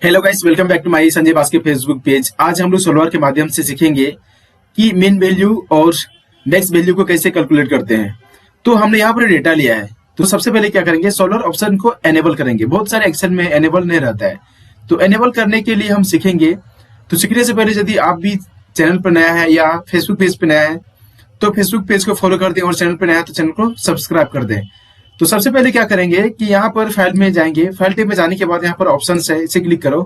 Hello guys, welcome back to my Sanjay Baas के Facebook page. आज हम लोग सोल्वर के माध्यम से सीखेंगे कि मीन वैल्यू और मैक्स वैल्यू को कैसे कैलकुलेट करते हैं। तो हमने यहाँ पर डेटा लिया है, तो सबसे पहले क्या करेंगे, सोल्वर ऑप्शन को एनेबल करेंगे। बहुत सारे एक्सेल में एनेबल नहीं रहता है, तो एनेबल करने के लिए हम सीखेंगे। तो सीखने से पहले यदि आप भी चैनल पर नया है या फेसबुक पेज पर नया है तो फेसबुक पेज को फॉलो कर दें, और चैनल पर नया है तो चैनल को सब्सक्राइब कर दें। तो सबसे पहले क्या करेंगे कि यहाँ पर फाइल में जाएंगे। फाइल टेब में जाने के बाद यहाँ पर ऑप्शन है, इसे क्लिक करो।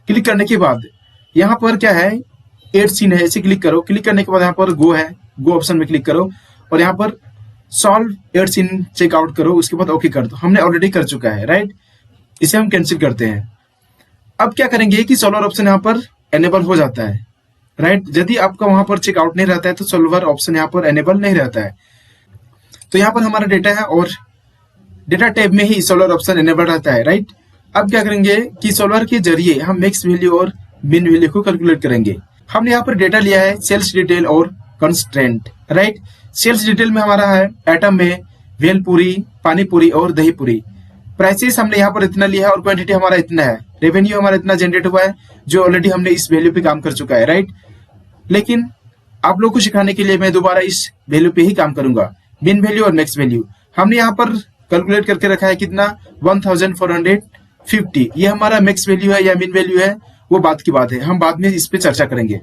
क्लिक करने के बाद यहाँ पर क्या है, एड सीन है, इसे क्लिक करो। क्लिक करने के बाद यहाँ पर गो है, गो ऑप्शन में क्लिक करो और यहाँ पर सॉल्व एड सीन चेकआउट करो। उसके बाद ओके कर दो। हमने ऑलरेडी कर चुका है, राइट। इसे हम कैंसिल करते हैं। अब क्या करेंगे कि सॉल्वर ऑप्शन यहाँ पर एनेबल हो जाता है, राइट। यदि आपका वहां पर चेकआउट नहीं रहता है तो सॉल्वर ऑप्शन यहाँ पर एनेबल नहीं रहता है। तो यहाँ पर हमारा डेटा है और डेटा टैब में ही सोल्वर ऑप्शन एनेबल रहता है, राइट। अब क्या करेंगे कि सोल्वर के जरिए हम मैक्स वैल्यू और मिन वैल्यू को कैलकुलेट करेंगे। हमने यहाँ पर डेटा लिया है सेल्स डिटेल और कंस्ट्रेंट, राइट। सेल्स डिटेल में हमारा है एटम में भेलपुरी, पानीपुरी और दही पूरी। प्राइसेस हमने यहाँ पर इतना लिया है और क्वांटिटी हमारा इतना है। रेवेन्यू हमारा इतना जनरेट हुआ है, जो ऑलरेडी हमने इस वैल्यू पे काम कर चुका है, राइट। लेकिन आप लोग को सिखाने के लिए मैं दोबारा इस वैल्यू पे ही काम करूंगा, मिन वैल्यू और मैक्स वैल्यू। हमने यहाँ पर कैलकुलेट करके रखा है कितना, 1450। ये हमारा मैक्स वैल्यू है या मिन वैल्यू है, वो बात की बात है, हम बाद में इस पे चर्चा करेंगे।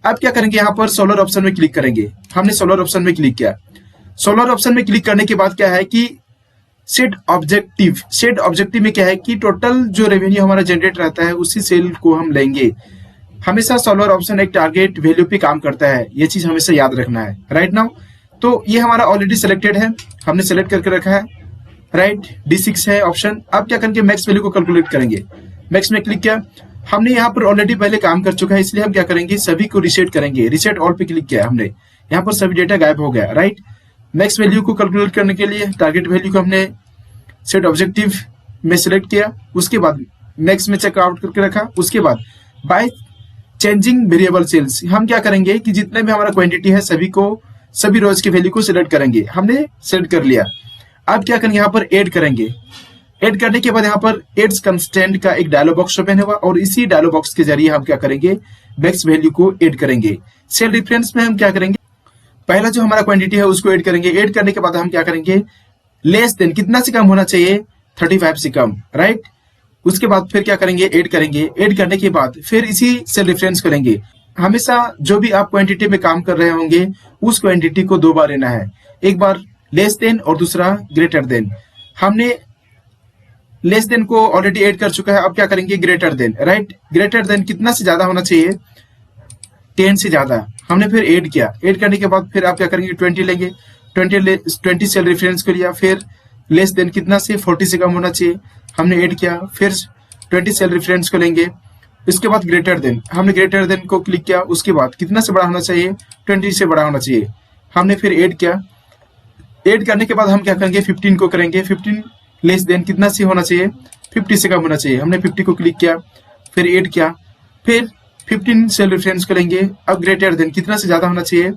अब क्या करेंगे, यहाँ पर सोल्वर ऑप्शन में क्लिक करेंगे। हमने सोल्वर ऑप्शन में क्लिक किया। सोल्वर ऑप्शन में क्लिक करने के बाद क्या है कि सेट ऑब्जेक्टिव। सेट ऑब्जेक्टिव में क्या है कि टोटल जो रेवेन्यू हमारा जनरेट रहता है उसी सेल को हम लेंगे। हमेशा सोल्वर ऑप्शन एक टारगेट वैल्यू पे काम करता है, ये चीज हमेशा याद रखना है, राइट नाउ। तो ये हमारा ऑलरेडी सिलेक्टेड है, हमने सेलेक्ट करके रखा है, राइट। D6 है ऑप्शन। अब क्या करेंगे, मैक्स वैल्यू को कैलकुलेट करेंगे। मैक्स में क्लिक किया। हमने यहाँ पर ऑलरेडी पहले काम कर चुका है, इसलिए हम क्या करेंगे, सभी को रिसेट करेंगे। रिसेट ऑल पे क्लिक किया हमने, यहाँ पर सभी डेटा गायब हो गया, राइट। मैक्स वैल्यू को कैलकुलेट करने के लिए टारगेट वैल्यू को हमने सेट ऑब्जेक्टिव में सिलेक्ट किया। उसके बाद मैक्स में चेकआउट करके रखा। उसके बाद बाय चेंजिंग वेरिएबल सेल्स हम क्या करेंगे कि जितने भी हमारा क्वांटिटी है सभी रोज की वैल्यू को सिलेक्ट करेंगे। हमने सिलेक्ट कर लिया। अब क्या करेंगे, यहाँ पर ऐड करेंगे। ऐड करने के बाद यहाँ पर एड्स कंस्टेंट का एक डायलॉग बॉक्स ओपन होगा और इसी डायलॉग बॉक्स के जरिए हम क्या करेंगे, मैक्स वैल्यू को ऐड करेंगे। सेल रेफरेंस में हम क्या करेंगे, पहला जो हमारा क्वांटिटी है उसको ऐड करेंगे। ऐड करने के बाद हम क्या करेंगे, लेस देन कितना से कम होना चाहिए, 35 से कम, राइट। उसके बाद फिर क्या करेंगे, ऐड करेंगे। ऐड करने के बाद फिर इसी सेल रेफरेंस करेंगे। हमेशा जो भी आप क्वांटिटी में काम कर रहे होंगे उस क्वांटिटी को दो बार लेना है, एक बार लेस देन और दूसरा ग्रेटर देन। हमने लेस देन को ऑलरेडी ऐड कर चुका है, अब क्या करेंगे, greater than, right. Greater than कितना से ज्यादा होना चाहिए, 10 से ज्यादा। हमने फिर ऐड किया। ऐड करने के बाद फिर आप क्या करेंगे, 20 लेंगे। 20 सेल रेफरेंस को लिया। फिर लेस देन कितना से, 40 से कम होना चाहिए, हमने ऐड किया। फिर 20 सेल रेफरेंस को लेंगे। इसके बाद ग्रेटर देन, हमने ग्रेटर देन को क्लिक किया। उसके बाद कितना से बड़ा होना चाहिए, 20 से बड़ा होना चाहिए, हमने फिर ऐड किया। ऐड करने के बाद हम क्या करेंगे, 15 को करेंगे। 15 लेस देन कितना से होना चाहिए, 50 से कम होना चाहिए, हमने 50 को क्लिक किया। फिर ऐड किया। फिर 15 सेल रेफरेंस करेंगे। अब ग्रेटर देन कितना से ज्यादा होना चाहिए,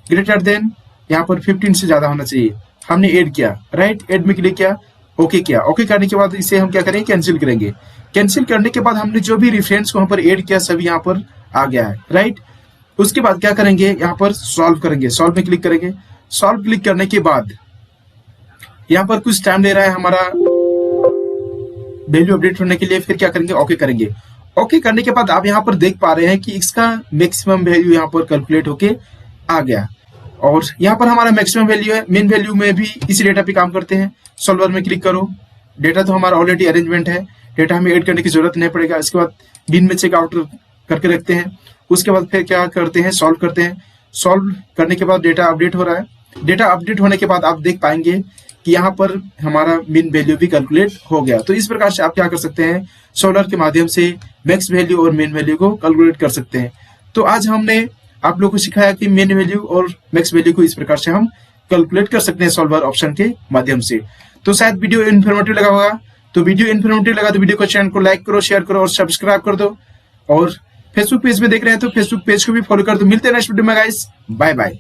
ग्रेटर देन यहाँ पर 15 से ज्यादा होना चाहिए, हमने ऐड किया, राइट। ऐड में क्लिक किया, ओके किया। ओके करने के बाद इसे हम क्या करेंगे, कैंसिल करेंगे। कैंसिल करने के बाद हमने जो भी रेफरेंस को वहां पर ऐड किया सभी यहाँ पर आ गया है, राइट। उसके बाद क्या करेंगे, यहाँ पर सॉल्व करेंगे। सॉल्व में क्लिक करेंगे। सॉल्व क्लिक करने के बाद यहाँ पर कुछ टाइम ले रहा है हमारा वैल्यू अपडेट होने के लिए। फिर क्या करेंगे, ओके करेंगे। ओके करने के बाद आप यहाँ पर देख पा रहे हैं कि इसका मैक्सिमम वैल्यू यहाँ पर कैलकुलेट होके आ गया। और यहाँ पर हमारा मैक्सिमम वैल्यू है। मेन वैल्यू में भी इसी डेटा पे काम करते हैं। सॉल्वर में क्लिक करो। डेटा तो हमारा ऑलरेडी अरेंजमेंट है, डेटा हमें ऐड करने की जरूरत नहीं पड़ेगा। इसके बाद बिन में चेकआउट करके रखते हैं। उसके बाद फिर क्या करते हैं, सॉल्व करते हैं। सॉल्व करने के बाद डेटा अपडेट हो रहा है। डेटा अपडेट होने के बाद आप देख पाएंगे कि यहाँ पर हमारा मिन वैल्यू भी कैलकुलेट हो गया। तो इस प्रकार से आप क्या कर सकते हैं, सोल्वर के माध्यम से मैक्स वैल्यू और मिन वैल्यू को कैलकुलेट कर सकते हैं। तो आज हमने आप लोगों को सिखाया कि मिन वैल्यू और मैक्स वैल्यू को इस प्रकार से हम कैलकुलेट कर सकते हैं सोल्वर ऑप्शन के माध्यम से। तो शायद वीडियो इन्फॉर्मेटिव लगा होगा। तो वीडियो इन्फॉर्मेटिव लगा तो वीडियो को, चैनल को लाइक करो, शेयर करो और सब्सक्राइब कर दो। और फेसबुक पेज में देख रहे हैं तो फेसबुक पेज को भी फॉलो कर दो। मिलते हैं नेक्स्ट वीडियो में गाइस, बाय बाय।